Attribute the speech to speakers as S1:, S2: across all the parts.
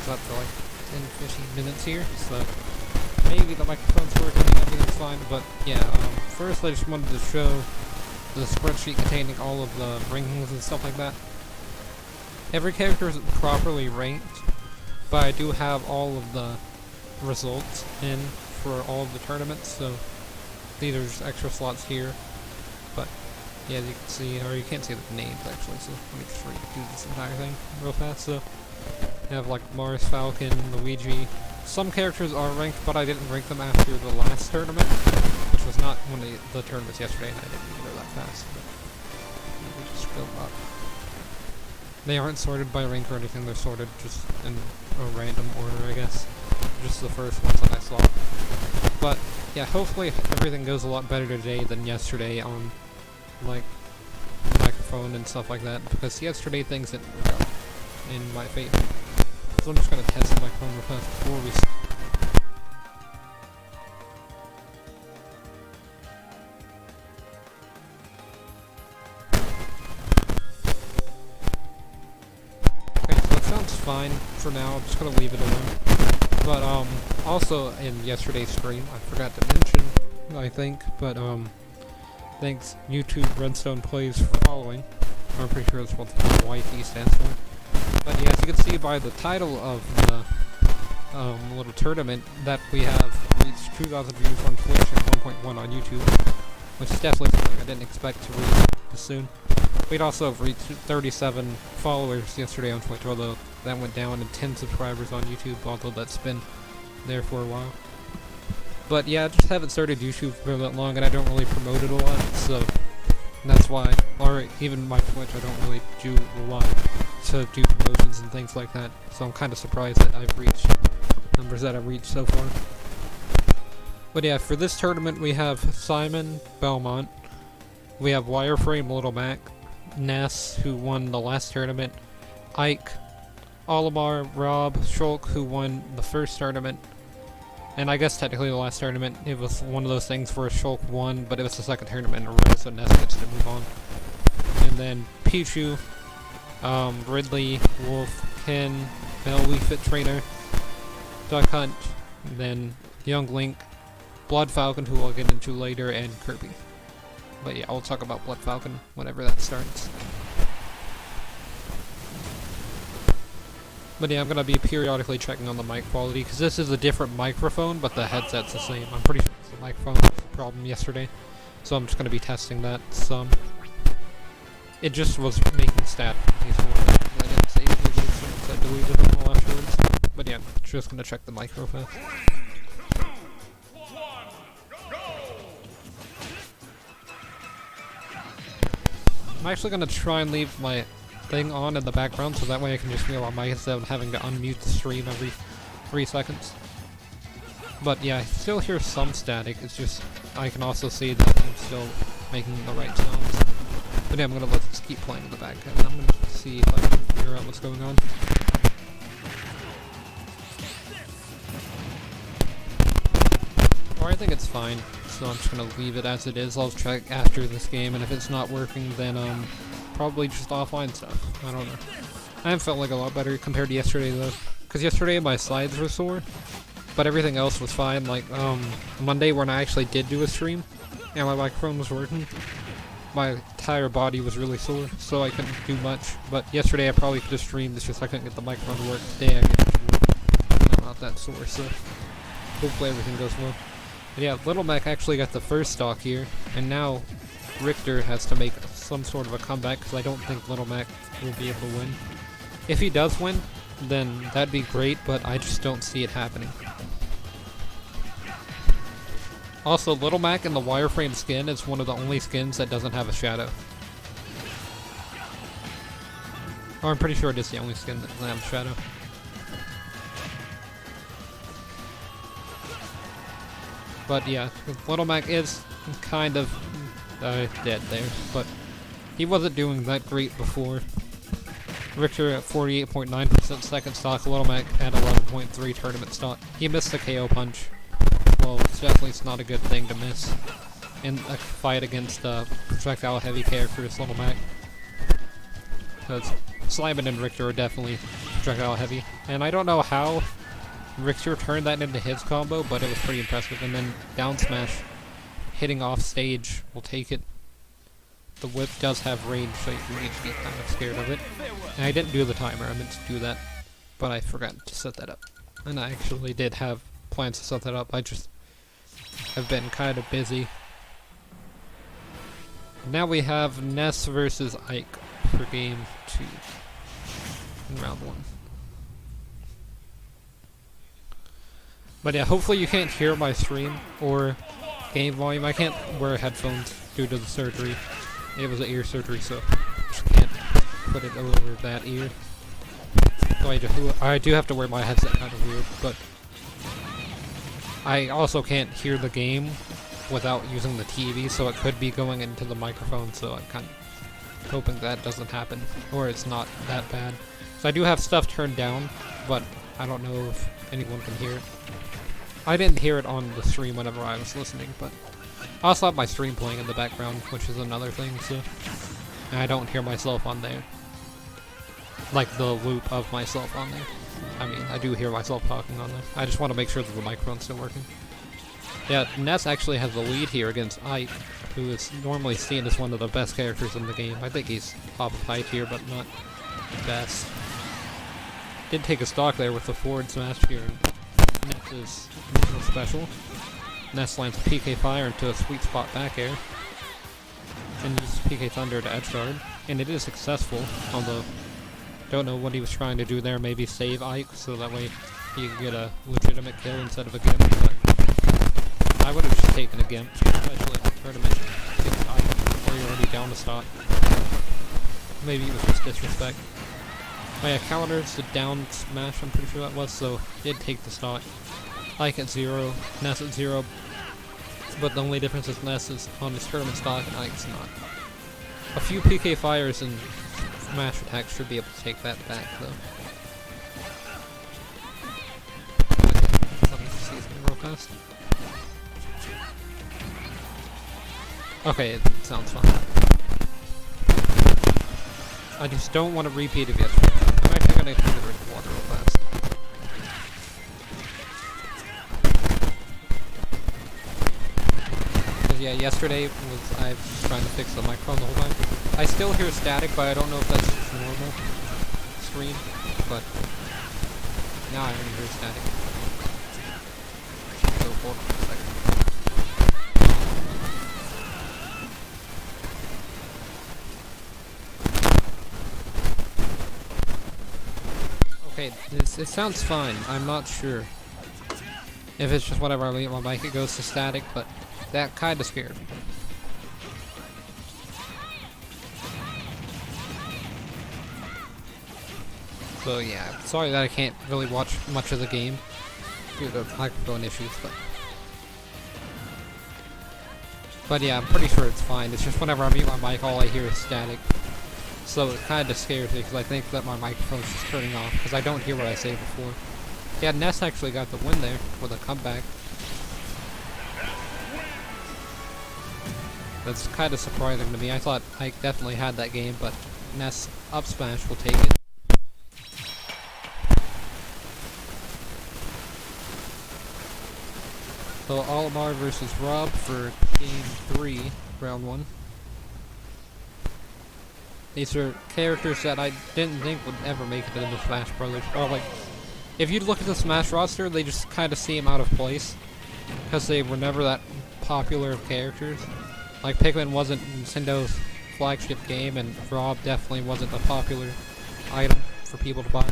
S1: charges up for like 10-15 minutes here, so maybe the microphone's working and everything's fine, but yeah, first I just wanted to show the spreadsheet containing all of the rankings and stuff like that. Every character is properly ranked, but I do have all of the results in for all of the tournaments, so these are just extra slots here. But yeah, as you can see, or you can't see the names actually, so let me just redo this entire thing real fast. So you have like Mars, Falcon, Luigi. Some characters are ranked, but I didn't rank them after the last tournament, which was not one of the tournaments yesterday, and I didn't go that fast. But let me just go up. They aren't sorted by rank or anything, they're sorted just in a random order, I guess. Just the first ones that I saw. But yeah, hopefully everything goes a lot better today than yesterday on like microphone and stuff like that, because yesterday things didn't work out in my favor. So I'm just gonna test the microphone real fast before we okay, so that sounds fine for now. I'm just gonna leave it alone. But also in yesterday's stream, I forgot to mention, I think, but thanks YouTube Redstone Plays for following. I'm pretty sure that's what the YT stands for. But yeah, as you can see by the title of the little tournament, that we have reached 2,000 views on Twitch and 1.1 on YouTube, which is definitely something I didn't expect to reach this soon. We'd also reached 37 followers yesterday on Twitch, although that went down, and 10 subscribers on YouTube, although that's been there for a while. But yeah, I just haven't started YouTube for that long, and I don't really promote it a lot, so that's why, or even my Twitch, I don't really do a lot to do promotions and things like that, so I'm kind of surprised that I've reached numbers that I've reached so far. But yeah, for this tournament we have Simon Belmont, we have Wireframe Little Mac, Ness, who won the last tournament, Ike, Olimar, Rob, Shulk, who won the first tournament, and I guess technically the last tournament, it was one of those things where Shulk won, but it was the second tournament in a row, so Ness gets to move on. And then Pichu, Ridley, Wolf, Ken, Wii Fit Trainer, Duck Hunt, and then Yuengling, Blood Falcon, who we'll get into later, and Kirby. But yeah, I'll talk about Blood Falcon whenever that starts. But yeah, I'm going to be periodically checking on the mic quality, because this is a different microphone, but the headset's the same. I'm pretty sure it's the microphone that was the problem yesterday, so I'm just going to be testing that some. It just was making static. I didn't save the games, so I deleted them all afterwards. But yeah, just going to check the mic real fast.
S2: 3, 2, 1, go!
S1: I'm actually going to try and leave my thing on in the background, so that way I can just feel on my instead of having to unmute the stream every 3 seconds. But yeah, I still hear some static, it's just I can also see that I'm still making the right sounds. But yeah, I'm gonna let this keep playing in the background. I'm gonna see if I can figure out what's going on. Or I think it's fine, so I'm just gonna leave it as it is. I'll check after this game, and if it's not working, then probably just offline stuff. I don't know. I have felt like a lot better compared to yesterday though, because yesterday my sides were sore, but everything else was fine. Like Monday when I actually did do a stream, and my microphone was working, my entire body was really sore, so I couldn't do much. But yesterday I probably could have streamed, it's just I couldn't get the microphone to work. Today I get it to work. I'm not that sore, so hopefully everything goes well. But yeah, Little Mac actually got the first stock here, and now Richter has to make some sort of a comeback, because I don't think Little Mac will be able to win. If he does win, then that'd be great, but I just don't see it happening. Also, Little Mac in the wireframe skin is one of the only skins that doesn't have a shadow. Or I'm pretty sure it is the only skin that doesn't have a shadow. But yeah, Little Mac is kind of dead there, but he wasn't doing that great before. Richter at 48.9% second stock, Little Mac at 11.3 tournament stock. He missed the KO punch. Well, it's not a good thing to miss in a fight against projectile heavy characters, Little Mac. Because Simon and Richter are definitely projectile heavy. And I don't know how Richter turned that into his combo, but it was pretty impressive. And then down smash, hitting off stage will take it. The whip does have range, so you need to be kind of scared of it. And I didn't do the timer, I meant to do that, but I forgot to set that up. And I actually did have plans to set that up, I just have been kind of busy. Now we have Ness versus Ike for game 2 in round 1. But yeah, hopefully you can't hear my stream or game volume. I can't wear headphones due to the surgery. It was an ear surgery, so just can't put it over that ear. So I do have to wear my headset, kind of weird, but I also can't hear the game without using the TV, so it could be going into the microphone, so I'm kind of hoping that doesn't happen, or it's not that bad. So I do have stuff turned down, but I don't know if anyone can hear it. I didn't hear it on the stream whenever I was listening, but I also have my stream playing in the background, which is another thing, so and I don't hear myself on there. Like the loop of myself on there. I mean, I do hear myself talking on there. I just want to make sure that the microphone's still working. Yeah, Ness actually has the lead here against Ike, who is normally seen as one of the best characters in the game. I think he's top of high tier, but not best. Did take a stock there with the forward smash here. Ness is neutral special. Ness lands PK Fire into a sweet spot back air. And uses PK Thunder to edge guard. And it is successful, although don't know what he was trying to do there. Maybe save Ike so that way he could get a legitimate kill instead of a gimp. But I would have just taken a gimp, especially in the tournament against Ike before you're already down to stock. Maybe it was just disrespect. Oh yeah, counters the down smash, I'm pretty sure that was, so did take the stock. Ike at 0, Ness at 0, but the only difference is Ness is on his tournament stock and Ike's not. A few PK Fires and smash attacks should be able to take that back, though. Let me just see something real fast. Okay, it sounds fine. I just don't want to repeat it yesterday. I'm actually gonna take a drink of water real fast. Cause yeah, yesterday was I was trying to fix the microphone the whole time. I still hear static, but I don't know if that's just normal screen. But now I only hear static. So hold on a second. Okay, it sounds fine. I'm not sure if it's just whatever I leave my mic, it goes to static, but that kind of scared me. So yeah, sorry that I can't really watch much of the game due to microphone issues, but yeah, I'm pretty sure it's fine. It's just whenever I mute my mic, all I hear is static. So it kind of scares me because I think that my microphone's just turning off because I don't hear what I say before. Yeah, Ness actually got the win there with a comeback. That's kind of surprising to me. I thought Ike definitely had that game, but Ness up smash will take it. So Olimar versus Rob for game 3, round 1. These are characters that I didn't think would ever make it into Smash Brothers. Or like, if you look at the Smash roster, they just kind of seem out of place. Because they were never that popular of characters. Like, Pikmin wasn't Nintendo's flagship game, and Rob definitely wasn't a popular item for people to buy.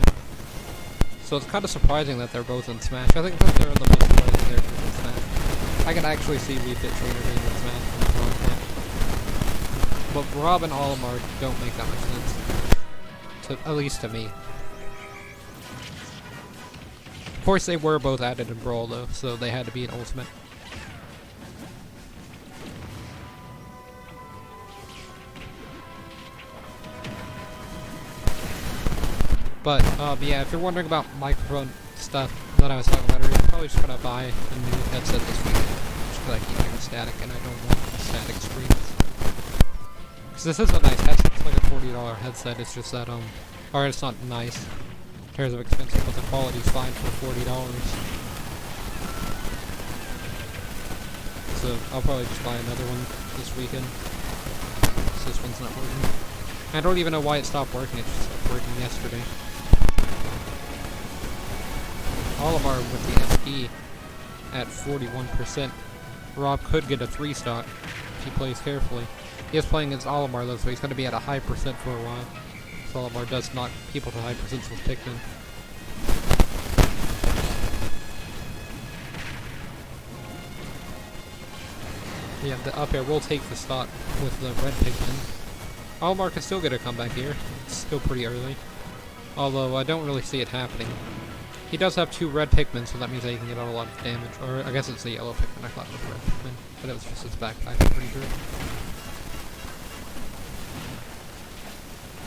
S1: So it's kind of surprising that they're both in Smash. I think that they're the most played characters in Smash. I can actually see Wii Fit Trainer being in Smash. But Rob and Olimar don't make that much sense. At least to me. Of course they were both added in Brawl though, so they had to be an Ultimate. But yeah, if you're wondering about microphone stuff that I was talking about earlier, I'm probably just gonna buy a new headset this weekend. Just because I keep hearing static and I don't want static screens. Because this is a nice headset, it's like a $40 headset, it's just that, or it's not nice. terms of expensive, but the quality's fine for $40. So I'll probably just buy another one this weekend. So this one's not working. I don't even know why it stopped working, it just stopped working yesterday. Olimar with the SD at 41%. Rob could get a 3-stock if he plays carefully. He is playing against Olimar though, so he's going to be at a high percent for a while. So Olimar does knock people to high percents with Pikmin. Yeah, the up air will take the stock with the red Pikmin. Olimar can still get a comeback here. It's still pretty early. Although I don't really see it happening. He does have 2 red Pikmin, so that means that he can get out a lot of damage. Or I guess it's the yellow Pikmin. I thought it was red Pikmin, but it was just his backpack, I'm pretty sure.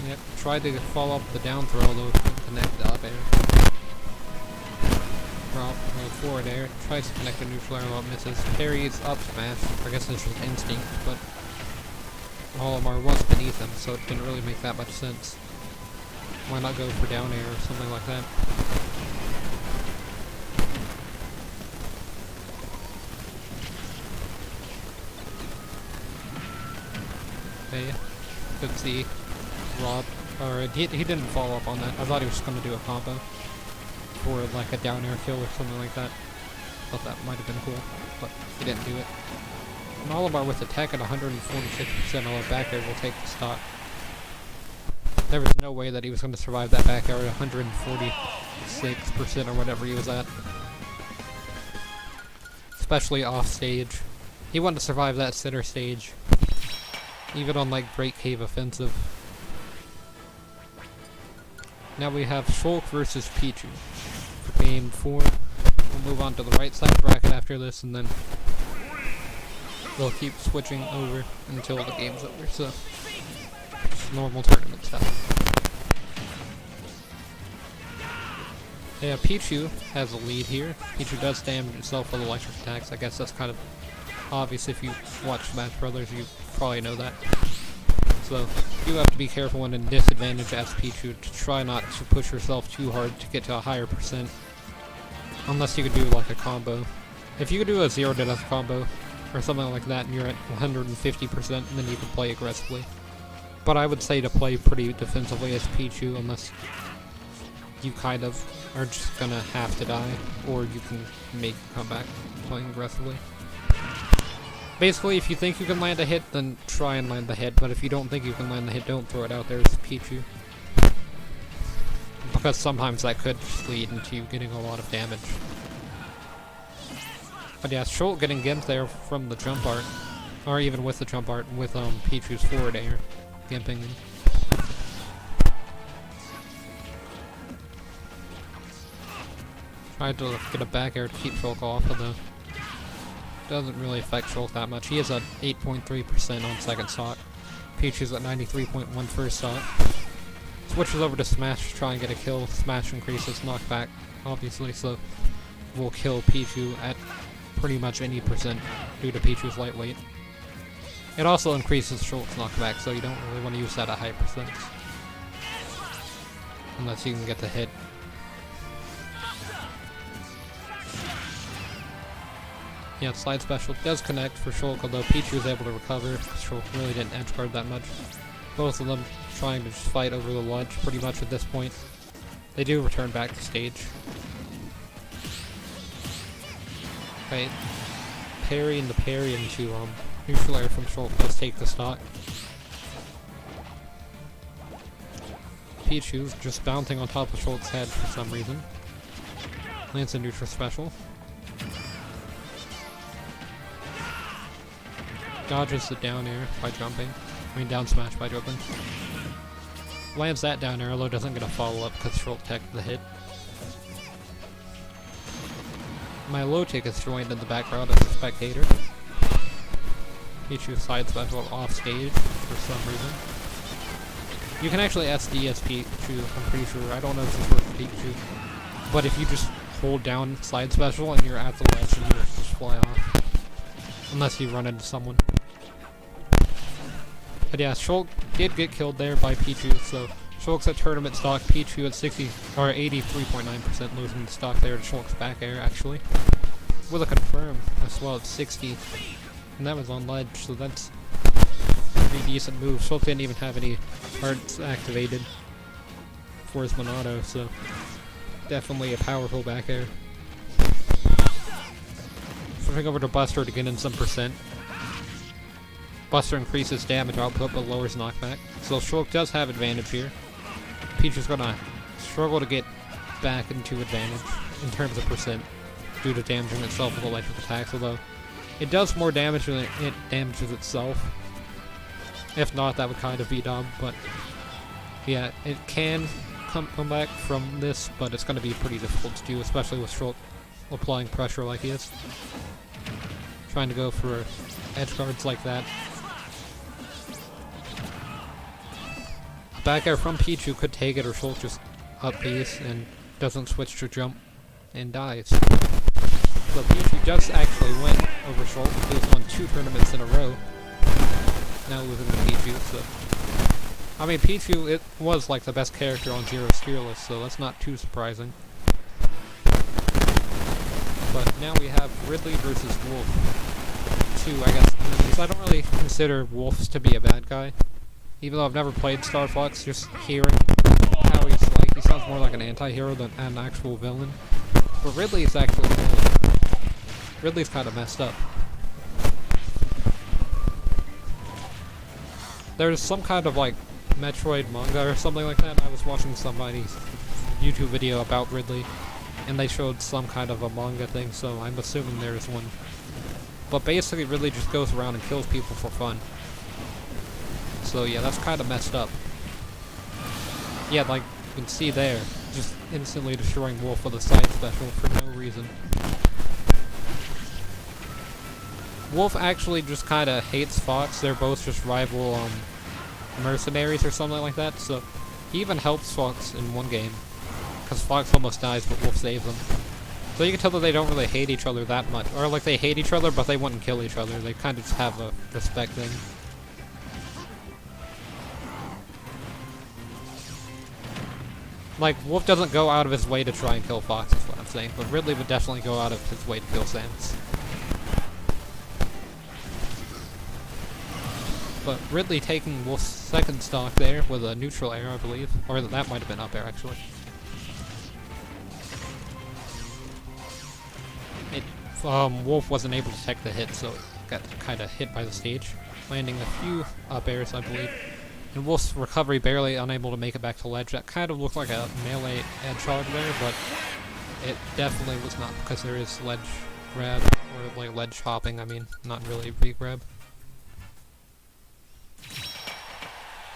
S1: Yep, tried to follow up the down throw, though couldn't connect the up air. Drop, forward air, tries to connect the neutral air, while it misses. Parries up smash. I guess it's just instinct, but Olimar was beneath him, so it didn't really make that much sense. Why not go for down air or something like that? Okay, could see Rob, or he didn't follow up on that. I thought he was going to do a combo for like a down air kill or something like that. Thought that might have been cool, but he didn't do it. And Olimar with attack at 146% on the back air will take the stock. There was no way that he was going to survive that back air at 146% or whatever he was at. Especially off stage. He wanted to survive that center stage. Even on like Great Cave Offensive. Now we have Shulk versus Pichu for game 4. We'll move on to the right side bracket after this, and then they'll keep switching over until the game's over. So, just normal tournament stuff. Yeah, Pichu has a lead here. Pichu does damage himself with electric attacks. I guess that's kind of obvious if you watch Smash Brothers. You probably know that. So you have to be careful when in disadvantage as Pichu to try not to push yourself too hard to get to a higher percent. Unless you could do like a combo. If you could do a 0 to death combo or something like that and you're at 150%, then you can play aggressively. But I would say to play pretty defensively as Pichu unless you kind of are just gonna have to die, or you can make a comeback playing aggressively. Basically, if you think you can land a hit, then try and land the hit, but if you don't think you can land the hit, don't throw it out there as Pichu. Because sometimes that could just lead into you getting a lot of damage. But yeah, Shulk getting gimped there from the jump art, or even with the jump art, with Pichu's forward air, gimping him. Tried to get a back air to keep Shulk off, although doesn't really affect Shulk that much. He is at 8.3% on second stock. Pichu's at 93.1 first stock. Switches over to Smash to try and get a kill. Smash increases knockback, obviously, so will kill Pichu at pretty much any percent due to Pichu's lightweight. It also increases Shulk's knockback, so you don't really want to use that at high percent. Unless you can get the hit. Yeah, slide special does connect for Shulk, although Pichu was able to recover. Shulk really didn't edge guard that much. Both of them trying to just fight over the ledge pretty much at this point. They do return back to stage. Okay, parry and the parry into neutral air from Shulk does take the stock. Pichu's just bouncing on top of Shulk's head for some reason. Lands a neutral special. Dodges the down air by jumping. I mean down smash by jumping. Lands that down air, although doesn't get a follow-up because Shulk teched the hit. My low tick is joined in the background as a spectator. Pichu side special off stage for some reason. You can actually SD as Pichu, I'm pretty sure. I don't know if this works for Pichu. But if you just hold down side special and you're at the ledge and you just fly off. Unless you run into someone. But yeah, Shulk did get killed there by Pichu, so Shulk's at tournament stock, Pichu at 83.9% losing the stock there to Shulk's back air actually. With a confirm as well at 60. And that was on ledge, so that's a pretty decent move. Shulk didn't even have any hearts activated for his Monado, so definitely a powerful back air. Switching over to Buster to get in some percent. Buster increases damage output but lowers knockback, so Shulk does have advantage here. Pichu's gonna struggle to get back into advantage in terms of percent due to damaging itself with electric attacks, although it does more damage than it damages itself. If not, that would kind of be dumb, but yeah, it can come back from this, but it's going to be pretty difficult to do, especially with Shulk applying pressure like he is. Trying to go for edge guards like that. Back air from Pichu could take it, or Shulk just up piece and doesn't switch to jump and dies. So Pichu does actually win over Shulk. He's won 2 tournaments in a row. Now losing to Pichu, so... I mean, Pichu, it was like the best character on Zero's tier list, so that's not too surprising. But now we have Ridley versus Wolf. 2, I guess, enemies. I don't really consider Wolf to be a bad guy. Even though I've never played Star Fox, just hearing how he's like, he sounds more like an anti-hero than an actual villain. But Ridley is actually a villain. Ridley's kind of messed up. There's some kind of like Metroid manga or something like that. I was watching somebody's YouTube video about Ridley, and they showed some kind of a manga thing, so I'm assuming there's one. But basically Ridley just goes around and kills people for fun. So yeah, that's kind of messed up. Yeah, like you can see there, just instantly destroying Wolf with a side special for no reason. Wolf actually just kind of hates Fox. They're both just rival mercenaries or something like that, so he even helps Fox in one game, because Fox almost dies but Wolf saves him. So you can tell that they don't really hate each other that much, or like they hate each other but they wouldn't kill each other. They kind of just have a respect thing. Like, Wolf doesn't go out of his way to try and kill Fox, is what I'm saying, but Ridley would definitely go out of his way to kill Samus. But Ridley taking Wolf's second stock there with a neutral air, I believe. Or that might have been up air, actually. Wolf wasn't able to tech the hit, so it got kind of hit by the stage. Landing a few up airs, I believe. And Wolf's recovery barely unable to make it back to ledge. That kind of looked like a melee edge hog there, but it definitely was not, because there is ledge grab, or like ledge hopping, I mean, not really re-grab.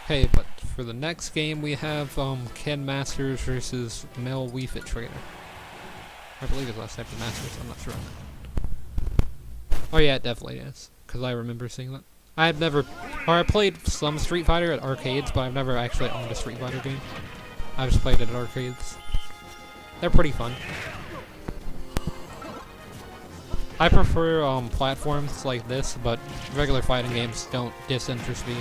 S1: Okay, but for the next game we have Ken Masters versus Mel Wii Fit Trainer. I believe it's last type of Masters, I'm not sure. Oh yeah, it definitely is, because I remember seeing that. I played some Street Fighter at arcades, but I've never actually owned a Street Fighter game. I've just played it at arcades. They're pretty fun. I prefer platforms like this, but regular fighting games don't disinterest me.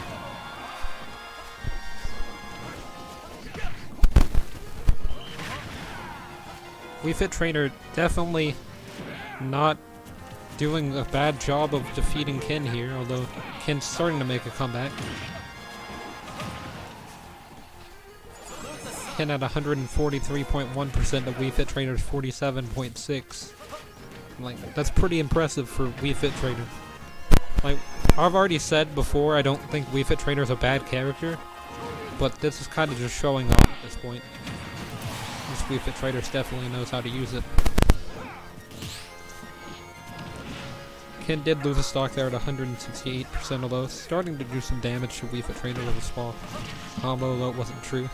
S1: Wii Fit Trainer definitely not doing a bad job of defeating Ken here, although Ken's starting to make a comeback. Ken at 143.1% of Wii Fit Trainer's 47.6%. Like, that's pretty impressive for Wii Fit Trainer. Like, I've already said before, I don't think Wii Fit Trainer's a bad character, but this is kind of just showing off at this point. This Wii Fit Trainer definitely knows how to use it. Ken did lose a stock there at 168%, although starting to do some damage to Wii Fit Trainer with a small combo, though it wasn't true.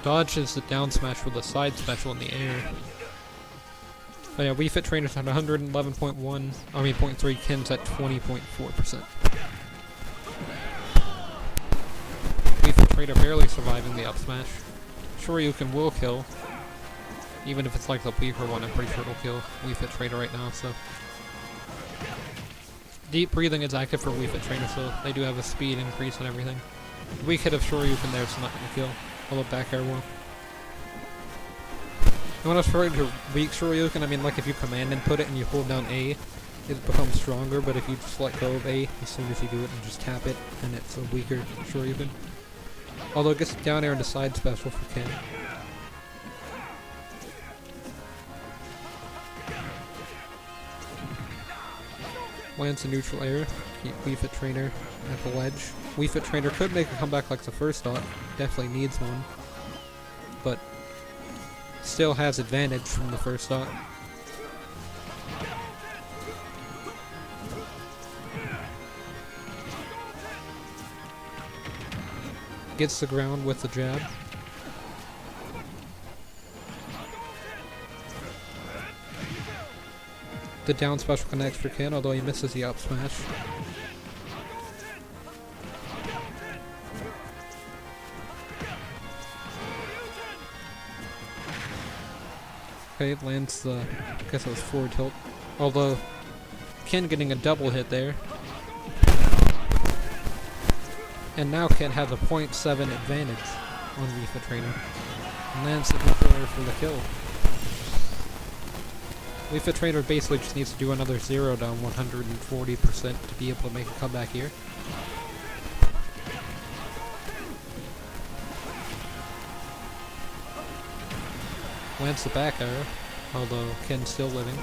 S1: Dodges the down smash with a side special in the air. But yeah, Wii Fit Trainer's at 0.3, Ken's at 20.4%. Wii Fit Trainer barely surviving the up smash. Shoryuken will kill. Even if it's like the weaker one, I'm pretty sure it'll kill Wii Fit Trainer right now, so. Deep breathing is active for Wii Fit Trainer, so they do have a speed increase and everything. Weak hit of Shoryuken there, it's not gonna kill. Although back air will. And when I was referring to weak Shoryuken, I mean like if you command input it and you hold down A, it becomes stronger, but if you just let go of A as soon as you do it and just tap it, then it's a weaker Shoryuken. Although it gets down air into side special for Ken. Lands a neutral air, keep Wii Fit Trainer at the ledge. Wii Fit Trainer could make a comeback like the first dot, definitely needs one, but still has advantage from the first dot. Gets the ground with the jab. The down special connects for Ken, although he misses the up smash. Okay, it lands the, I guess it was forward tilt. Although, Ken getting a double hit there. And now Ken has a 0.7 advantage on Wii Fit Trainer. And lands the controller for the kill. Wii Fit Trainer basically just needs to do another 0 down 140% to be able to make a comeback here. Lands the back arrow, although Ken's still living.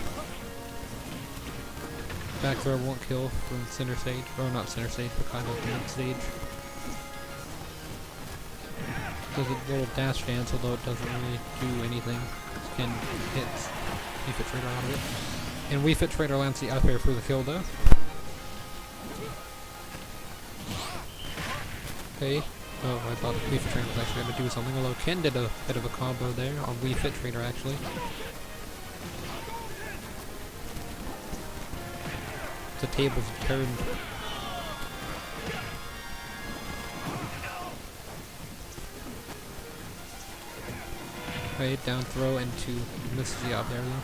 S1: Back throw won't kill from center stage, or not center stage, but kind of mid stage. Does a little dash dance, although it doesn't really do anything. Ken hits Wii Fit Trainer out of it. And Wii Fit Trainer lands the up air for the kill though. Okay. Oh, I thought Wii Fit Trainer was actually going to do something, although Ken did a bit of a combo there on Wii Fit Trainer actually. The tables turned. Okay, down throw into misses the up air though.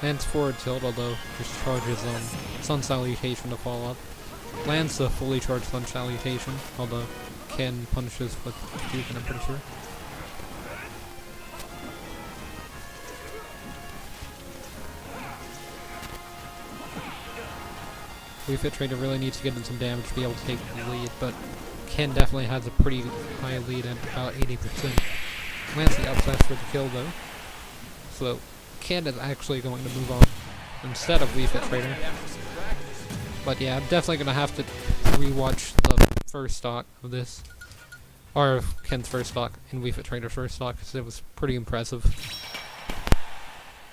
S1: Lands forward tilt, although just charges Sun Salutation to follow up. Lands the fully charged Sun Salutation, although Ken punishes with Duke, I'm pretty sure. Wii Fit Trainer really needs to get in some damage to be able to take the lead, but Ken definitely has a pretty high lead at about 80%. Lands the up smash for the kill though. So Ken is actually going to move on instead of Wii Fit Trainer. But yeah, I'm definitely going to have to rewatch the first stock of this. Or Ken's first stock and Wii Fit Trainer's first stock, because it was pretty impressive.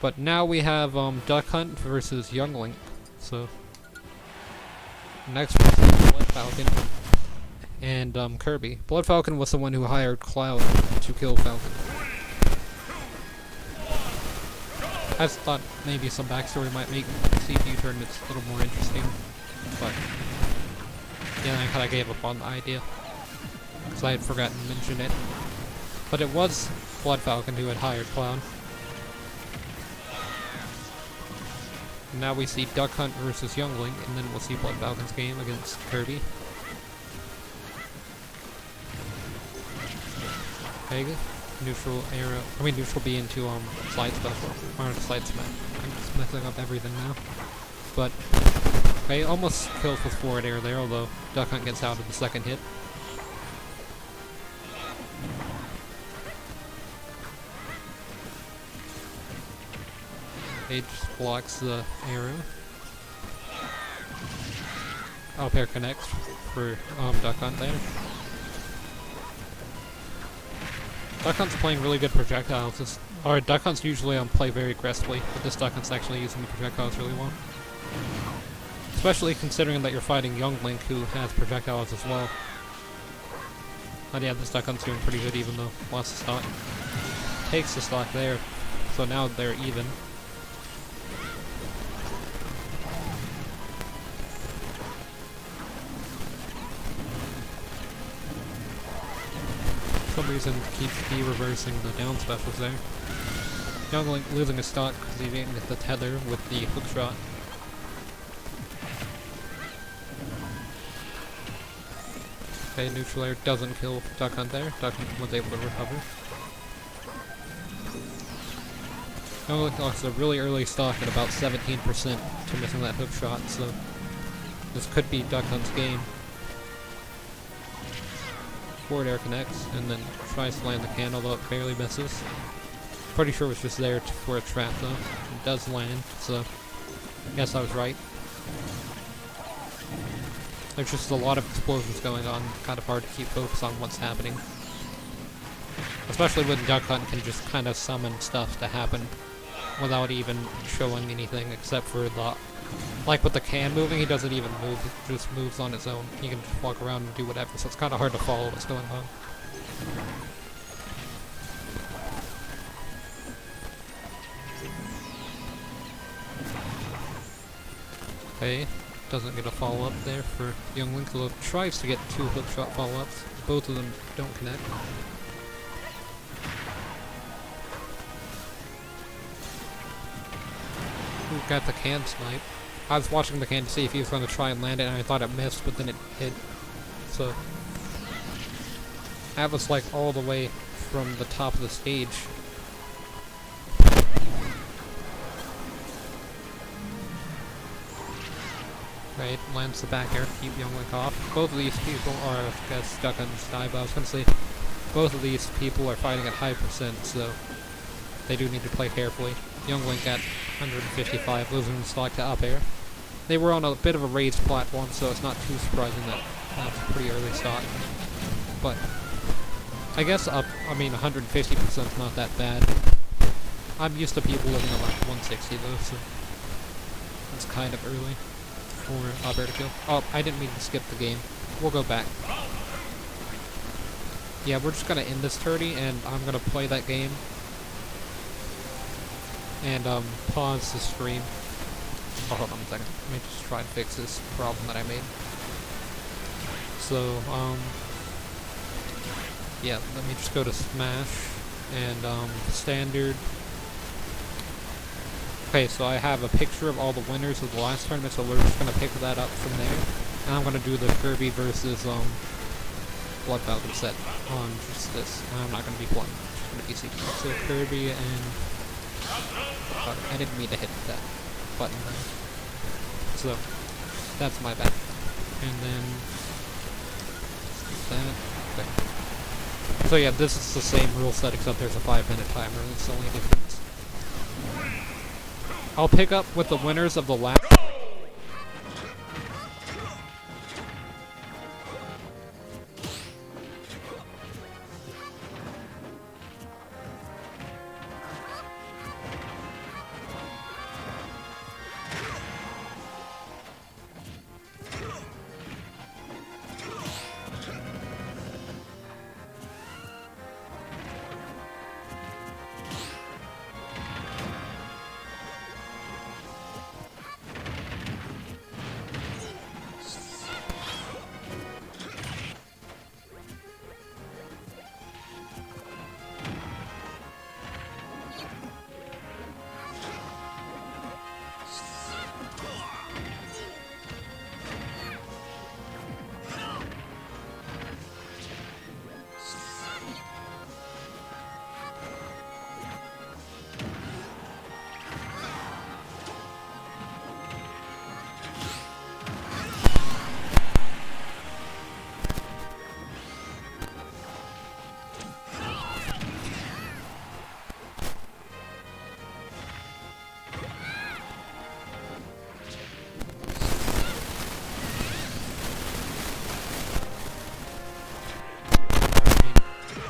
S1: But now we have Duck Hunt versus Yuengling. So next we'll see Blood Falcon and Kirby. Blood Falcon was the one who hired Cloud to kill Falcon. I just thought maybe some backstory might make CPU tournaments a little more interesting, but yeah, I kind of gave up on the idea because I had forgotten to mention it. But it was Blood Falcon who had hired Cloud. Now we see Duck Hunt versus Yuengling, and then we'll see Blood Falcon's game against Kirby. Okay, neutral arrow. I mean neutral B into slide special. Or slide smash. I'm just messing up everything now. But okay, almost kills with forward air there, although Duck Hunt gets out of the second hit. It just blocks the arrow. Up air connects for Duck Hunt there. Duck Hunt's playing really good projectiles. Duck Hunt's usually play very aggressively, but this Duck Hunt's actually using the projectiles really well. Especially considering that you're fighting Yuengling, who has projectiles as well. But yeah, this Duck Hunt's doing pretty good even though lost the stock. Takes the stock there, so now they're even. For some reason keeps B reversing the down specials there. Yuengling losing a stock because he didn't get the tether with the hook shot. Okay, neutral air doesn't kill Duck Hunt there. Duck Hunt was able to recover. Yuengling lost a really early stock at about 17% to missing that hook shot, so this could be Duck Hunt's game. Forward air connects, and then tries to land the can, although it barely misses. Pretty sure it was just there for a trap, though. It does land, so I guess I was right. There's just a lot of explosions going on, kind of hard to keep focus on what's happening. Especially when Duck Hunt can just kind of summon stuff to happen without even showing anything except for the... Like with the can moving, he doesn't even move, he just moves on his own. He can just walk around and do whatever, so it's kind of hard to follow what's going on. Okay, doesn't get a follow-up there for Yuengling, although tries to get 2 hookshot follow-ups. Both of them don't connect. Ooh, got the can snipe. I was watching the can to see if he was going to try and land it, and I thought it missed, but then it hit. So that was like all the way from the top of the stage. Right, lands the back air to keep Yuengling off. Both of these people are, I guess, stuck on this die, but I was going to say, both of these people are fighting at high percent, so they do need to play carefully. Yuengling at 155, losing the stock to up air. They were on a bit of a raised platform, so it's not too surprising that that's a pretty early stock. But I guess 150% is not that bad. I'm used to people living at like 160 though, so it's kind of early for up air to kill. Oh, I didn't mean to skip the game. We'll go back. Yeah, we're just gonna end this 30, and I'm gonna play that game and pause the stream. Oh, hold on a second. Let me just try and fix this problem that I made. So, yeah, let me just go to Smash and Standard. Okay, so I have a picture of all the winners of the last tournament, so we're just gonna pick that up from there. And I'm gonna do the Kirby versus Blood Falcon set on just this. I'm not gonna be playing. It's gonna be secret. So Kirby and I didn't mean to hit that button there. So that's my bad. And then that. Okay. So yeah, this is the same rule set except there's a 5-minute timer. That's the only difference. I'll pick up with the winners of the last.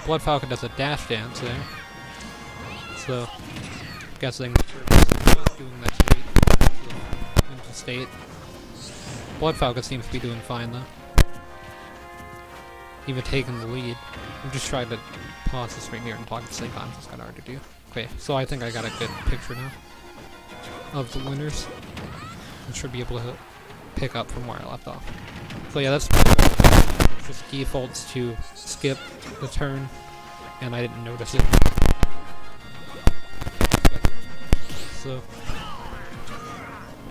S1: Blood Falcon does a dash dance there. So, guessing not doing that great into state. Blood Falcon seems to be doing fine though. Even taking the lead. I'm just trying to pause the stream here and talk at the same time, it's kinda hard to do. Okay, so I think I got a good picture now of the winners. I should be able to pick up from where I left off. So yeah, that's just defaults to skip the turn, and I didn't notice it. So,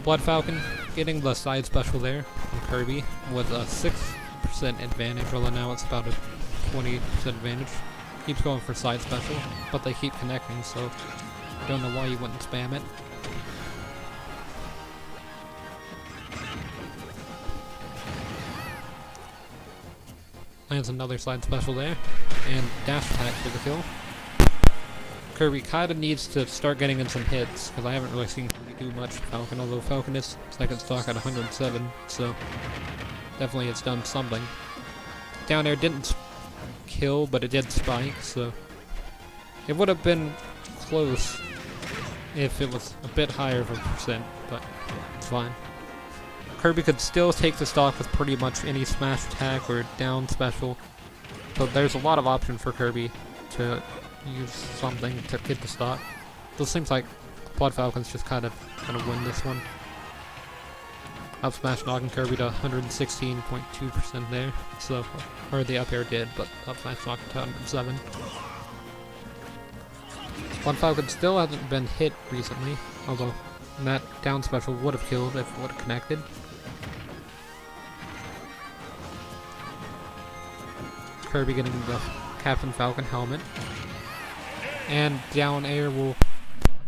S1: Blood Falcon getting the side special there from Kirby with a 6% 30% advantage, although now it's about a 20% advantage. Keeps going for side special, but they keep connecting, so I don't know why you wouldn't spam it. Lands another side special there, and dash attack for the kill. Kirby kinda needs to start getting in some hits, because I haven't really seen Kirby do much to Falcon, although Falcon is second stock at 107, so definitely it's done something. Down air didn't kill, but it did spike, so it would have been close if it was a bit higher of a percent, but it's fine. Kirby could still take the stock with pretty much any smash attack or down special, so there's a lot of option for Kirby to use something to get the stock. So it seems like Blood Falcon's just kind of gonna win this one. Up smash knocking Kirby to 116.2% there, so, or the up air did, but up smash knocked to 107. Blood Falcon still hasn't been hit recently, although that down special would have killed if it would have connected. Kirby getting the Captain Falcon helmet. And down air will,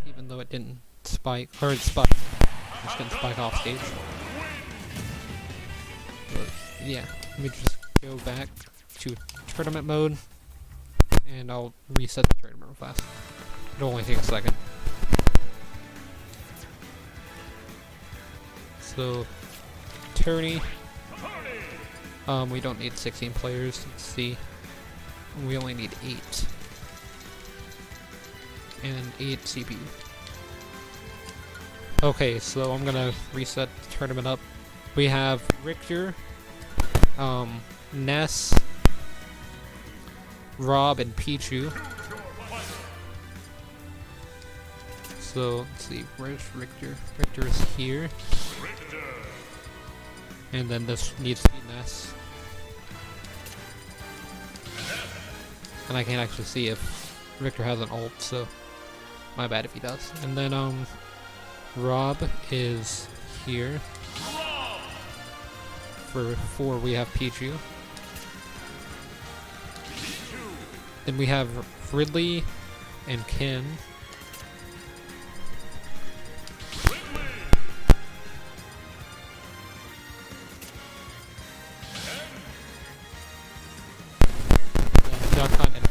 S1: even though it didn't spike, or it spiked, it just didn't spike off stage. But yeah, let me just go back to tournament mode, and I'll reset the tournament real fast. It'll only take a second. So, tourney. We don't need 16 players. Let's see. We only need 8. And 8 CPU. Okay, so I'm gonna reset the tournament up. We have Richter, Ness, Rob, and Pichu. So, let's see, where's Richter? Richter is here. And then this needs to be Ness. And I can't actually see if Richter has an ult, so my bad if he does. And then, Rob is here. For 4, we have Pichu. Then we have Ridley and Ken.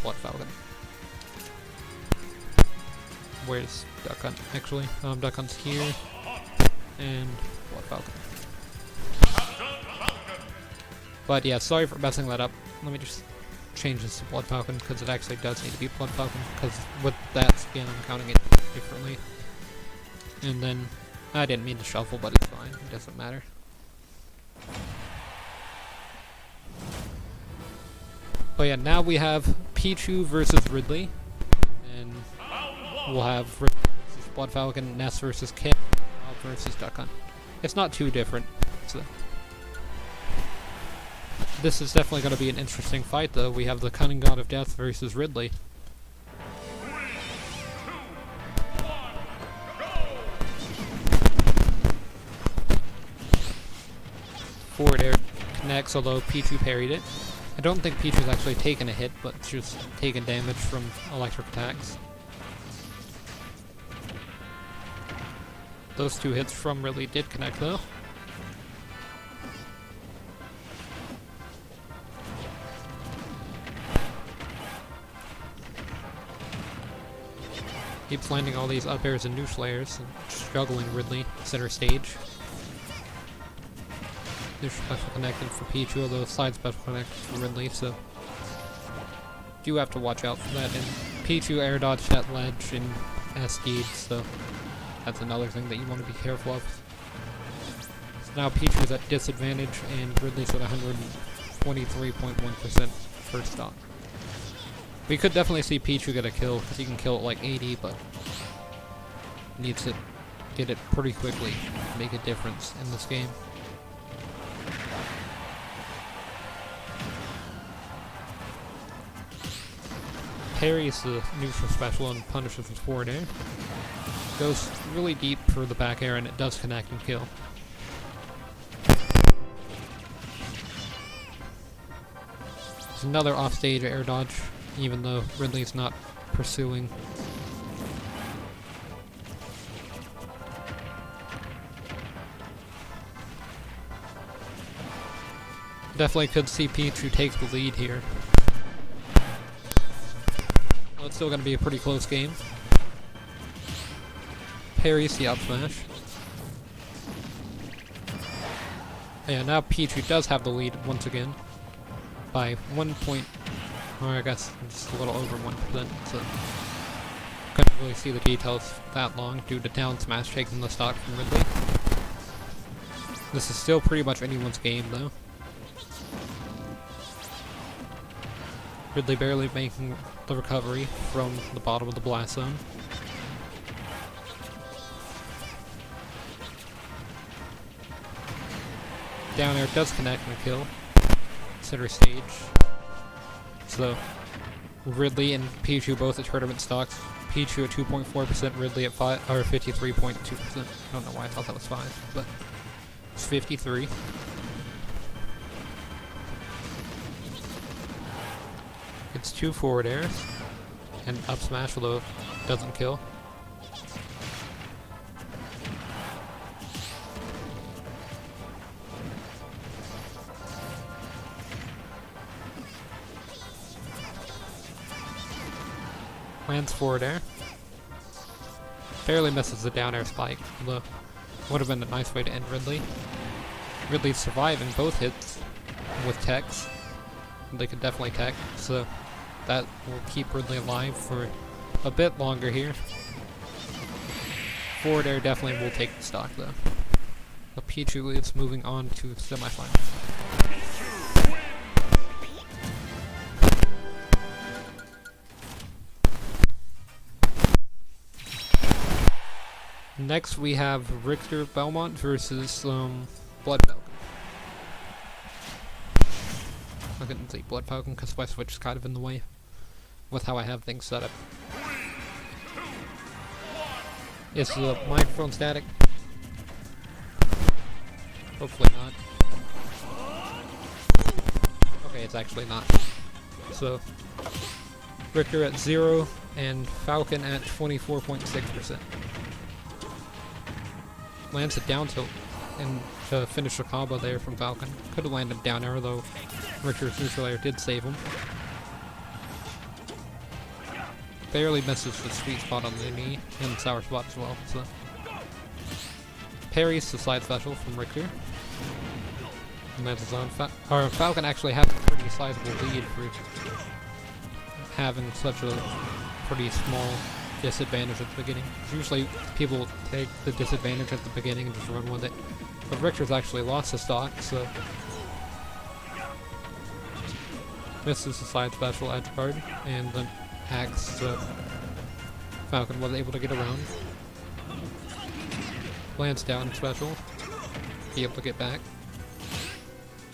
S1: Blood Falcon. Where's Duck Hunt? Actually, Duck Hunt's here, and Blood Falcon. But yeah, sorry for messing that up. Let me just change this to Blood Falcon, because it actually does need to be Blood Falcon, because with that skin I'm counting it differently. And then, I didn't mean to shuffle, but it's fine, it doesn't matter. But yeah, now we have Pichu versus Ridley, and we'll have Ridley versus Blood Falcon, Ness versus Ken, Rob versus Duck Hunt. It's not too different, so this is definitely going to be an interesting fight, though. We have the Cunning God of Death versus Ridley.
S2: 3, 2, 1, go!
S1: Forward air connects, although Pichu parried it. I don't think Pichu's actually taken a hit, but just taken damage from electric attacks. Those 2 hits from Ridley did connect, though. Keeps landing all these up airs and neutral airs, and struggling Ridley center stage. There's special connected for Pichu, although side special connected for Ridley, so do have to watch out for that. And Pichu air dodged that ledge in SD'd, so that's another thing that you want to be careful of. So now Pichu's at disadvantage, and Ridley's at 123.1% first stock. We could definitely see Pichu get a kill, because he can kill at like 80, but needs to get it pretty quickly to make a difference in this game. Parries the neutral special and punishes with forward air. Goes really deep for the back air, and it does connect and kill. There's another offstage air dodge, even though Ridley's not pursuing. Definitely could see Pichu take the lead here. Well, it's still going to be a pretty close game. Parries the up smash. Yeah, now Pichu does have the lead once again by 1 point, or I guess just a little over 1%, so couldn't really see the details that long due to down smash taking the stock from Ridley. This is still pretty much anyone's game though. Ridley barely making the recovery from the bottom of the blast zone. Down air does connect and kill. Center stage. So Ridley and Pichu both at tournament stocks. Pichu at 2.4%, Ridley at 53.2%. I don't know why I thought that was 5, but it's 53. It's 2 forward airs and up smash, although it doesn't kill. Lands forward air. Barely misses the down air spike, although would have been a nice way to end Ridley. Ridley's surviving both hits with techs. They could definitely tech, so that will keep Ridley alive for a bit longer here. Forward air definitely will take the stock though. But Pichu is moving on to semifinals. Next we have Richter Belmont versus Blood Falcon. I couldn't say Blood Falcon because my Switch is kind of in the way with how I have things set up. Is the microphone static? Hopefully not. Okay, it's actually not. So, Richter at 0 and Falcon at 24.6%. Lands a down tilt and to finish the combo there from Falcon. Could have landed down air though. Richter's neutral air did save him. Barely misses the sweet spot on the knee and sour spot as well. So parries the side special from Richter. And that's his own. Falcon actually has a pretty sizable lead for having such a pretty small disadvantage at the beginning. Usually people take the disadvantage at the beginning and just run with it. But Richter's actually lost the stock, so misses the side special edge guard, and then hacks, so Falcon was able to get around. Lands down special, be able to get back.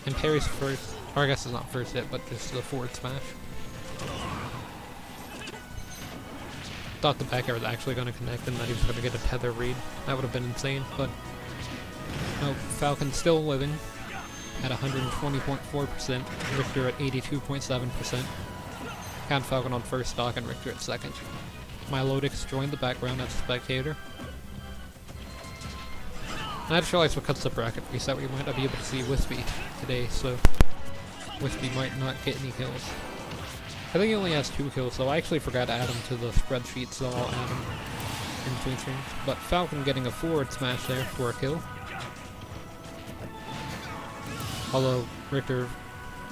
S1: And parries first, or I guess it's not first hit, but just the forward smash. Thought the back air was actually going to connect and that he was going to get a tether read. That would have been insane, but no, Falcon's still living at 120.4%, Richter at 82.7%. Count Falcon on first stock and Richter at second. Milodix joined the background as a spectator. I just realized because the bracket reset we might not be able to see Wispy today, so Wispy might not get any kills. I think he only has 2 kills, so I actually forgot to add him to the spreadsheet, so I'll add him in between streams. But Falcon getting a forward smash there for a kill. Although Richter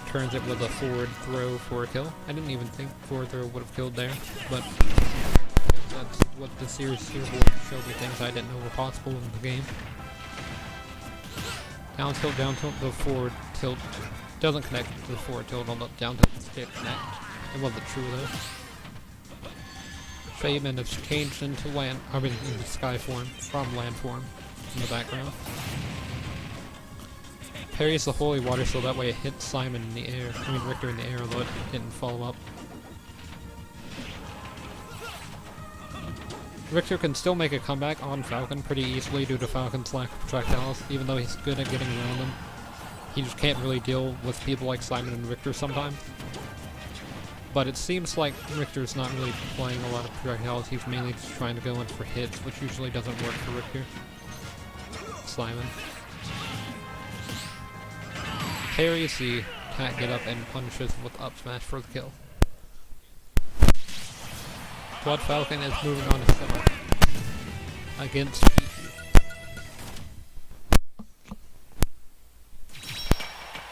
S1: turns it with a forward throw for a kill. I didn't even think forward throw would have killed there, but that's what the series here will show me, things I didn't know were possible in the game. Down tilt, the forward tilt doesn't connect to the forward tilt, although down tilt did connect. It wasn't true though. Shaman has changed into into sky form from land form in the background. Parries the holy water so that way it hits Simon in the air. Richter in the air, although it didn't follow up. Richter can still make a comeback on Falcon pretty easily due to Falcon's lack of projectiles, even though he's good at getting around them. He just can't really deal with people like Simon and Richter sometimes. But it seems like Richter's not really playing a lot of projectiles. He's mainly just trying to go in for hits, which usually doesn't work for Richter. Simon. Parries the attack get up and punishes with up smash for the kill. Blood Falcon is moving on to semi against Pichu.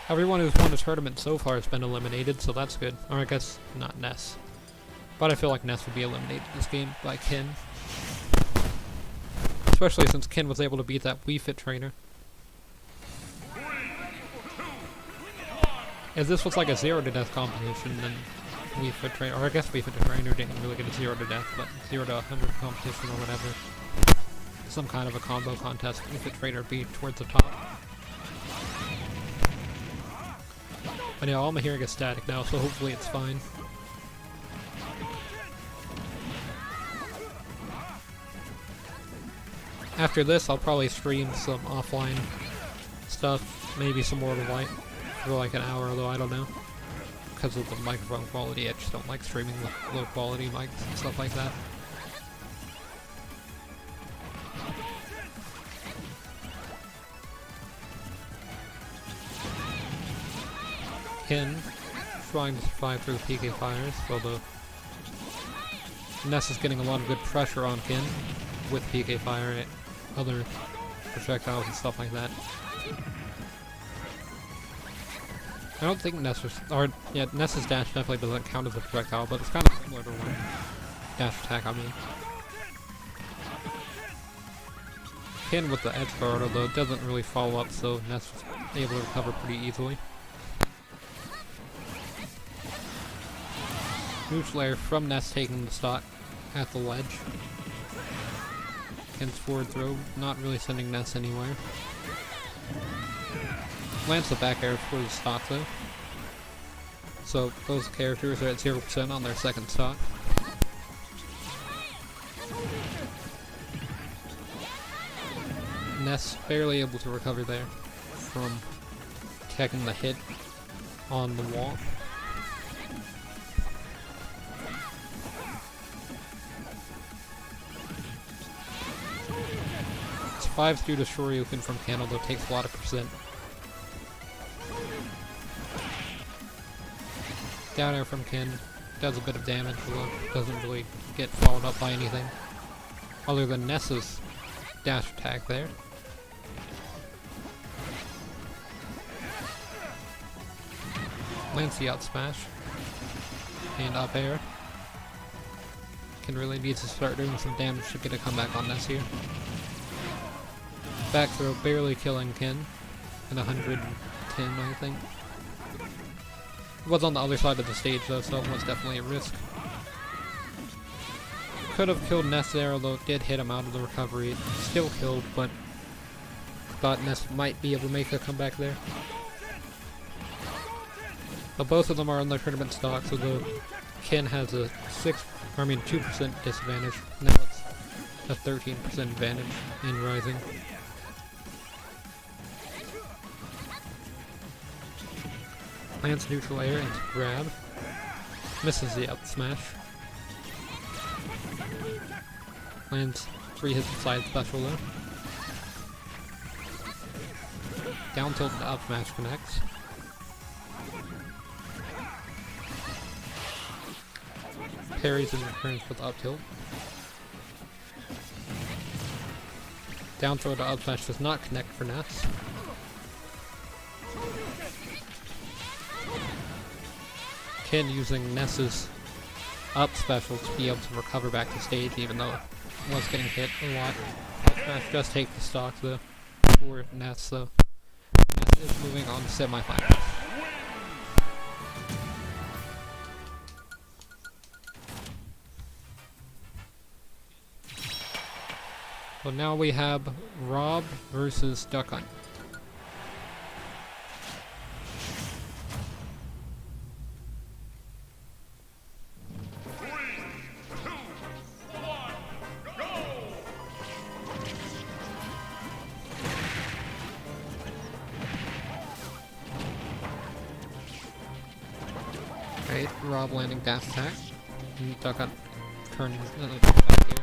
S1: Everyone who's won the tournament so far has been eliminated, so that's good. Or I guess not Ness. But I feel like Ness would be eliminated this game by Ken. Especially since Ken was able to beat that Wii Fit Trainer. If this was like a 0 to death competition, then Wii Fit Trainer, or I guess Wii Fit Trainer didn't really get a 0 to death, but 0 to 100 competition or whatever. Some kind of a combo contest, Wii Fit Trainer would be towards the top. But yeah, all my hearing is static now, so hopefully it's fine. After this, I'll probably stream some offline stuff, maybe some more Light for like an hour, although I don't know. Because of the microphone quality, I just don't like streaming with low quality mics and stuff like that. Ken trying to survive through the PK fires, although Ness is getting a lot of good pressure on Ken with PK fire and other projectiles and stuff like that. I don't think Ness's dash definitely doesn't count as a projectile, but it's kind of similar to one dash attack, I mean. Ken with the edge guard, although it doesn't really follow up, so Ness was able to recover pretty easily. Neutral air from Ness taking the stock at the ledge. Ken's forward throw, not really sending Ness anywhere. Lands the back air for the stock though. So those characters are at 0% on their second stock. Ness barely able to recover there from taking the hit on the wall. It's 5 due to Shoryuken from Ken, although it takes a lot of percent. Down air from Ken does a bit of damage, although doesn't really get followed up by anything other than Ness's dash attack there. Lands the out smash and up air. Ken really needs to start doing some damage to get a comeback on Ness here. Back throw barely killing Ken at 110, I think. It was on the other side of the stage though, so it was definitely a risk. Could have killed Ness there, although it did hit him out of the recovery. It still killed, but thought Ness might be able to make a comeback there. But both of them are on their tournament stock, so the Ken has a 2% disadvantage. Now it's a 13% advantage in Rising. Lands neutral air into grab. Misses the up smash. Lands 3 hits side special though. Down tilt to up smash connects. Parries and returns with up tilt. Down throw to up smash does not connect for Ness. Ken using Ness's up special to be able to recover back to stage, even though it was getting hit a lot. Up smash does take the stock though for Ness, so Ness is moving on to semifinals. Well, now we have Rob versus Duck Hunt. Rob landing dash attack. And duck out, turn back here.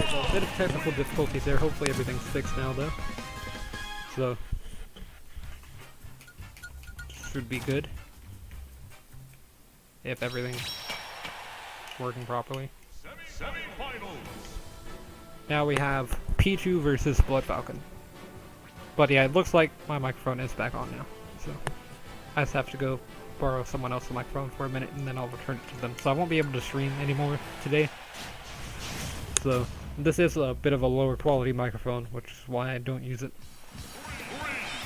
S1: A bit of technical difficulties there. Hopefully everything's fixed now, though. So, should be good if everything's working properly.
S2: Semi-finals.
S1: Now we have Pichu versus Blood Falcon. But yeah, it looks like my microphone is back on now. So, I just have to go borrow someone else's microphone for a minute and then I'll return it to them. So I won't be able to stream anymore today. So, this is a bit of a lower quality microphone, which is why I don't use it.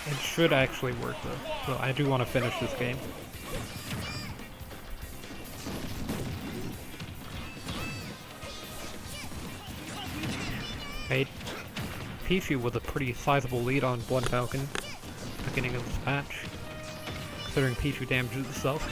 S1: It should actually work though, so I do want to finish this game. Made Pichu with a pretty sizable lead on Blood Falcon at the beginning of this match, considering Pichu damages itself.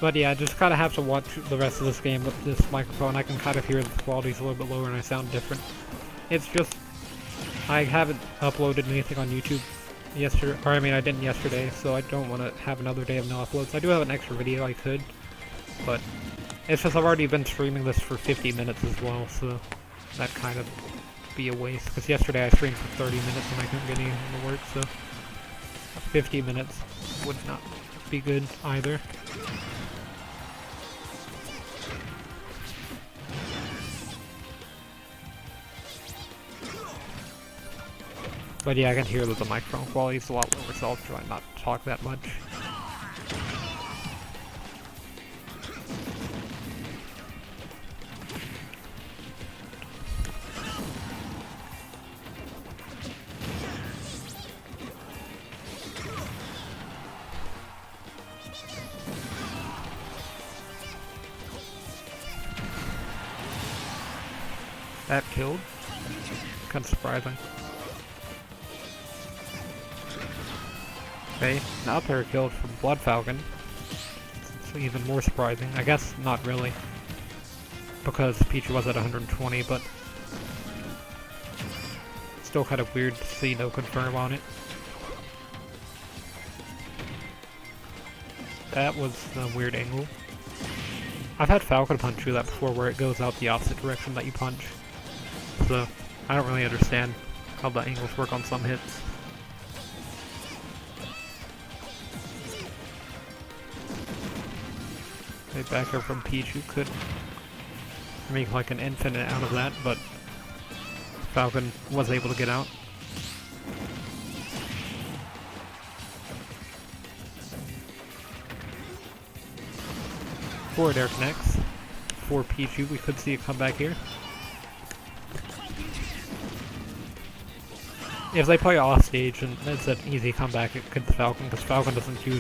S1: But yeah, I just kind of have to watch the rest of this game with this microphone. I can kind of hear the quality's a little bit lower and I sound different. It's just, I haven't uploaded anything on YouTube yesterday, or I mean I didn't yesterday, so I don't want to have another day of no uploads. I do have an extra video I could, but It's just I've already been streaming this for 50 minutes as well, so that kind of be a waste. Because yesterday I streamed for 30 minutes and I couldn't get anything to work, so 50 minutes would not be good either. But yeah, I can hear that the microphone quality is a lot lower, so I'll try not to talk that much. That killed. Kind of surprising. Okay, an up air killed from Blood Falcon. It's even more surprising. I guess not really, because Pichu was at 120, but still kind of weird to see no confirm on it. That was a weird angle. I've had Falcon punch do that before, where it goes out the opposite direction that you punch. So, I don't really understand how the angles work on some hits. A back air from Pichu could make like an infinite out of that, but Falcon was able to get out. Forward air connects for Pichu. We could see a comeback here. If they play off stage, and it's an easy comeback against Falcon, because Falcon doesn't do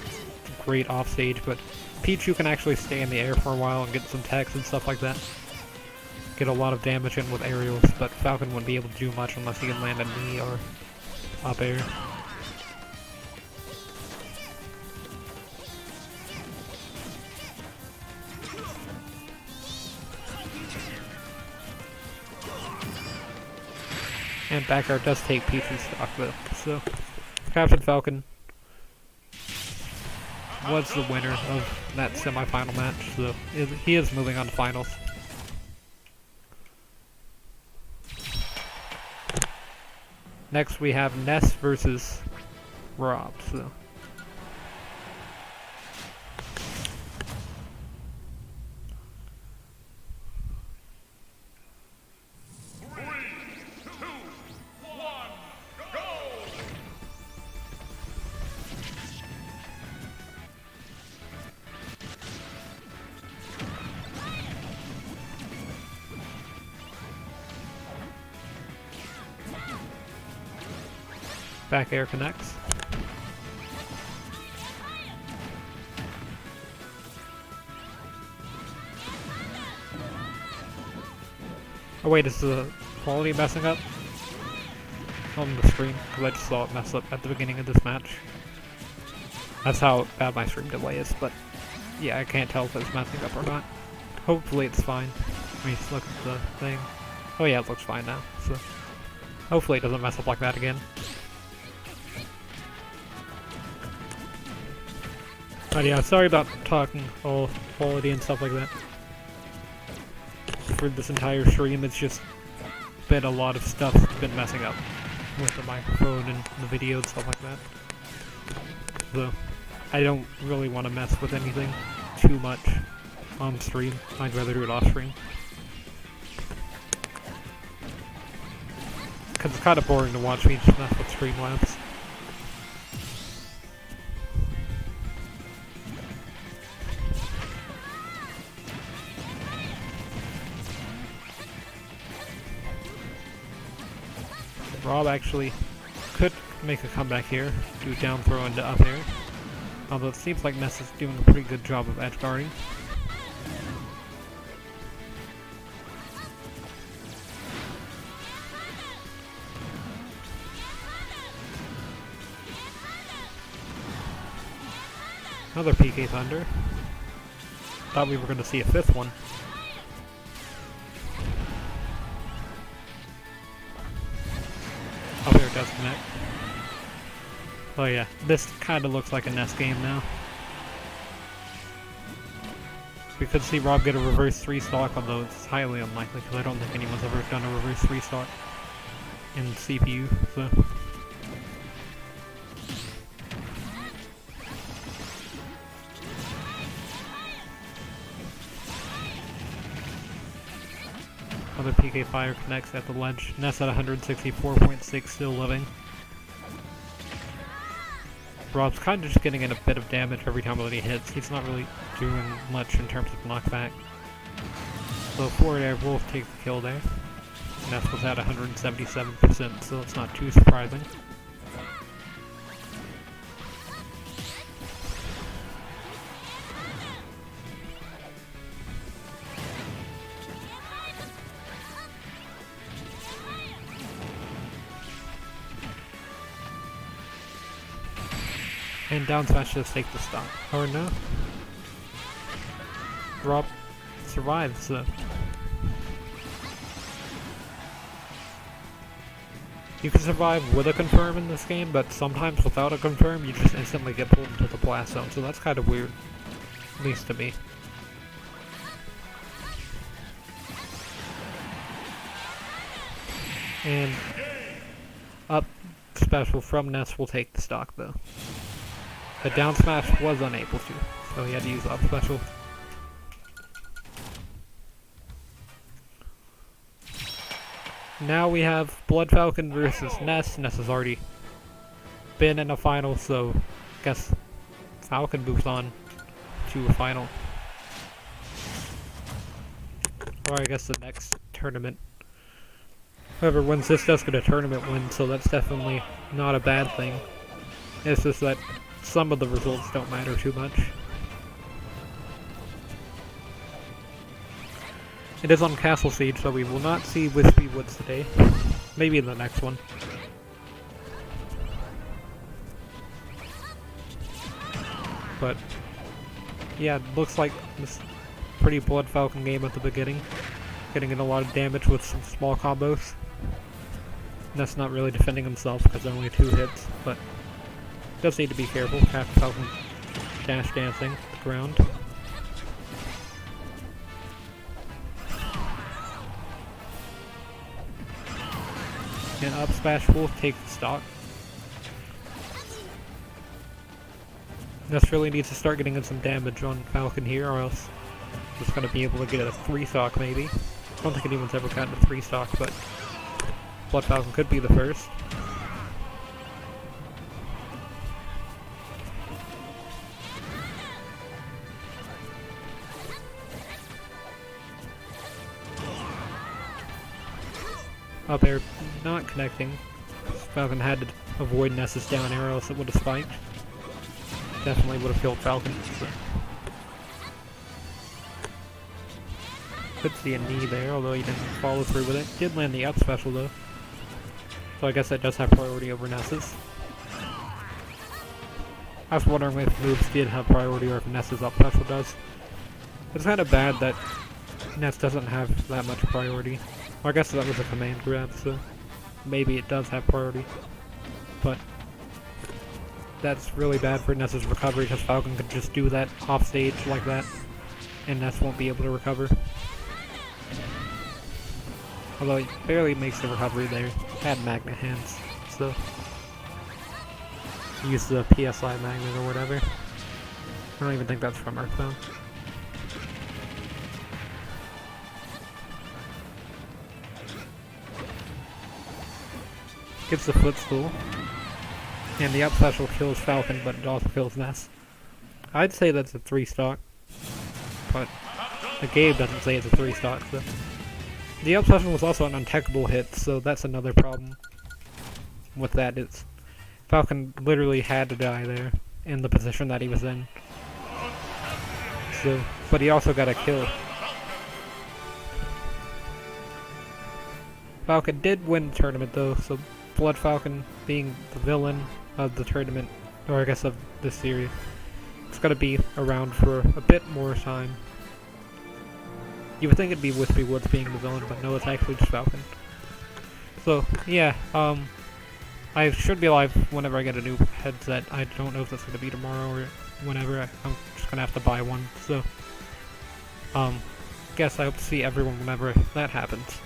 S1: great off stage, but Pichu can actually stay in the air for a while and get some techs and stuff like that. Get a lot of damage in with aerials, but Falcon wouldn't be able to do much unless he can land a knee or up air. And back air does take Pichu's stock though, so Captain Falcon was the winner of that semi-final match, so he is moving on to finals. Next we have Ness versus Rob, so. Back air connects. Oh wait, is the quality messing up on the stream? Because I just saw it mess up at the beginning of this match. That's how bad my stream delay is, but yeah, I can't tell if it's messing up or not. Hopefully it's fine. Let me just look at the thing. Oh yeah, it looks fine now, so hopefully it doesn't mess up like that again. But yeah, sorry about talking all quality and stuff like that. For this entire stream, it's just been a lot of stuff been messing up with the microphone and the video and stuff like that. So, I don't really want to mess with anything too much on stream. I'd rather do it off stream. Because it's kind of boring to watch me just mess with Streamlabs. Rob actually could make a comeback here, do down throw into up air. Although it seems like Ness is doing a pretty good job of edge guarding. Another PK Thunder. Thought we were going to see a fifth one. Up air does connect. Oh yeah, this kind of looks like a Ness game now.
S3: We could see Rob get a reverse 3-stock, although it's highly unlikely because I don't think anyone's ever done a reverse 3-stock in CPU, so... Other PK Fire connects at the ledge. Ness at 164.6, still living. Rob's kind of just getting in a bit of damage every time that he hits. He's not really doing much in terms of knockback. So forward air will take the kill there. Ness was at 177%, so it's not too surprising. And down smash just take the stock. Or no? Rob survives, so... You can survive with a confirm in this game, but sometimes without a confirm, you just instantly get pulled into the blast zone, so that's kind of weird. At least to me. And... up special from Ness will take the stock, though. The down smash was unable to, so he had to use up special. Now we have Blood Falcon versus Ness. Ness has already been in a final, so I guess Falcon moves on to a final. Or I guess the next tournament. Whoever wins this does get a tournament win, so that's definitely not a bad thing. It's just that some of the results don't matter too much. It is on Castle Siege, so we will not see Wispy Woods today. Maybe in the next one. But, yeah, it looks like this pretty Blood Falcon game at the beginning. Getting in a lot of damage with some small combos. That's not really defending himself because only 2 hits, but does need to be careful. Captain Falcon dash dancing to the ground. And up smash will take the stock. Ness really needs to start getting in some damage on Falcon here, or else he's going to be able to get a 3-stock maybe. I don't think anyone's ever gotten a 3-stock, but Blood Falcon could be the first. Up air not connecting. Falcon had to avoid Ness's down arrow, else it would have spiked. Definitely would have killed Falcon. So. Could see a knee there, although he didn't follow through with it. Did land the up special though. So I guess that does have priority over Ness's. I was wondering if moves did have priority or if Ness's up special does. It's kind of bad that Ness doesn't have that much priority. Well, I guess that was a command grab, so maybe it does have priority. But that's really bad for Ness's recovery because Falcon could just do that off stage like that, and Ness won't be able to recover. Although he barely makes the recovery there. Had magnet hands, so use the PSI magnet or whatever. I don't even think that's from Earthbound. Gets the footstool. And the up special kills Falcon, but it also kills Ness. I'd say that's a 3-stock. But the game doesn't say it's a 3-stock, so. The up special was also an untechable hit, so that's another problem with that. It's Falcon literally had to die there in the position that he was in. So, but he also got a kill. Falcon did win the tournament though, so Blood Falcon being the villain of the tournament, or I guess of this series, it's gonna be around for a bit more time. You would think it'd be Wispy Woods being the villain, but no, it's actually just Falcon. So, yeah, I should be live whenever I get a new headset. I don't know if that's gonna be tomorrow or whenever. I'm just gonna have to buy one, so Guess I hope to see everyone whenever that happens.